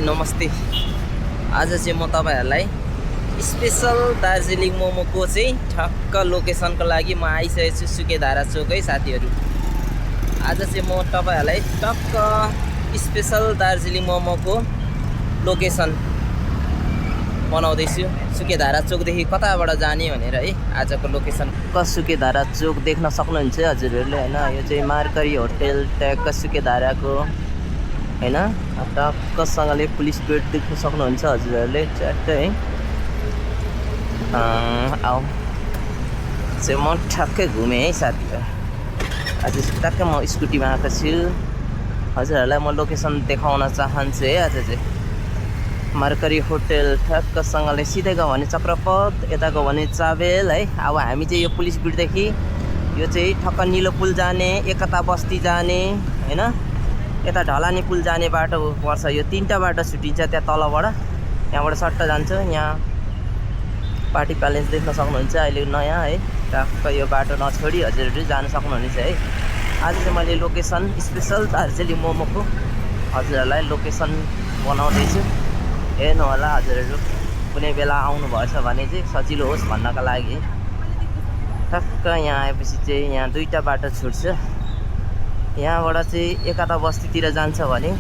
नमस्ते। आज चाहिँ म तपाईहरुलाई स्पेशल दार्जिलिङ मोमोको चाहिँ ठक्क लोकेसनको लागि म आइसकेको छु सुकेधारा चोक है साथीहरु। आज चाहिँ म तपाईहरुलाई टक्क स्पेशल दार्जिलिङ मोमोको लोकेसन बनाउँदै छु। सुकेधारा चोकदेखि कताबाट जाने भनेर है आजको लोकेसन। सुकेधारा चोक देख्न सक्नुहुन्छ हजुरहरुले हैन। यो चाहिँ मार्करी होटल ट्याग सुकेधाराको हैन टक्कसँगले पुलिस गेट देख्न सक्नुहुन्छ हजुरहरुले च्याट्टै है। आऊ चाहिँ म ठ्याक्कै घुमेँ है साथीहरु। आज चाहिँ टक्कै म स्कुटीमा आएको छु। हजुरहरुलाई म लोकेसन देखाउन चाहन्छु है। आज चाहिँ मार्करी होटल ठ्याक्कसँगले सिधै गयो भने चक्रपथ, यता गयो भने चाबेल है। अब हामी चाहिँ यो पुलिस गेटदेखि यो चाहिँ ठक्क निलो पुल जाने, एकता बस्ती जाने हैन, यता ढलानी पुल जाने बाटो पर्छ। यो तीनटा बाटो छुटिन्छ त्यहाँ तलबाट। यहाँबाट सट्ट जान्छ। यहाँ पार्टी प्यालेस देख्न सक्नुहुन्छ अहिले नयाँ है। टक्क यो बाटो नछोडी हजुरहरु जान सक्नुहुनेछ है। आज चाहिँ मैले लोकेसन स्पेशल दार्जिलिङ मोमोको हजुरहरुलाई लोकेसन बनाउँदै छु। हेर्नु होला हजुरहरु कुनै बेला आउनु भएछ भने चाहिँ सजिलो होस् भन्नका लागि। टक्क यहाँ आएपछि चाहिँ यहाँ दुईटा बाटो छुट्छ। यहाँबाट चाहिँ एकता बस्तीतिर जान्छ भने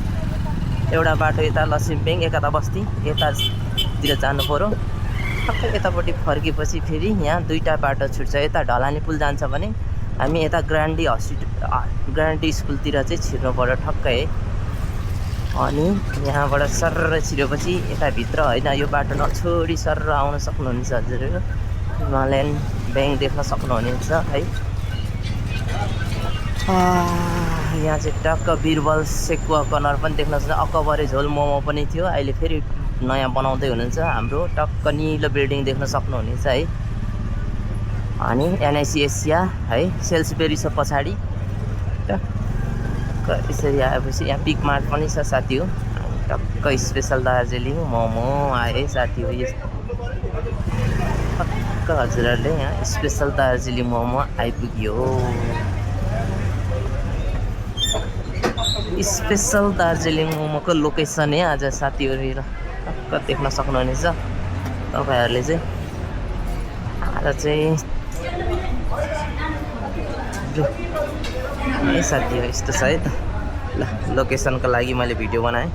एउटा बाटो यता लसिमपेङ एकता बस्ती यतातिर जानु पर्यो। टक्कै यतापट्टि फर्केपछि फेरि यहाँ दुईटा बाटो छुट्छ। यता ढलानी पुल जान्छ भने हामी यता ग्रान्डी स्कुलतिर चाहिँ छिर्नु पर्यो ठक्कै है। अनि यहाँबाट सर्र छिरेपछि यता भित्र हैन यो बाटो नछोडी सर्र आउन सक्नुहुन्छ हजुरहरु। हिमालयन ब्याङ्क देख्न सक्नुहुनेछ है। यहाँ चाहिँ टक्क बिरबल सेकुवा कर्नर पनि देख्न सक्छ। अकबरे झोल मोमो पनि थियो। अहिले फेरि नयाँ बनाउँदै हुनुहुन्छ। हाम्रो टक्क निलो बिल्डिङ देख्न सक्नुहुनेछ है। अनि एनआइसी एसिया है सेल्सबेरी छ पछाडि। टक्क यसरी आएपछि यहाँ पिक मार्ट पनि छ साथी हो। टक्क स्पेशल दार्जिलिङ मोमो आए साथी हो। टक्क हजुरहरुले यहाँ स्पेशल दार्जिलिङ मोमो आइपुग्यो। स्पेशल दार्जिलिङ मोमोको लोकेसन है आज साथीहरु टक्क देख्न सक्नुहुनेछ तपाईहरुले चाहिँ। आज चाहिँ ए साथीहरु यस्तो छ है त। ल लोकेसनको लागि मैले भिडियो बनाएँ।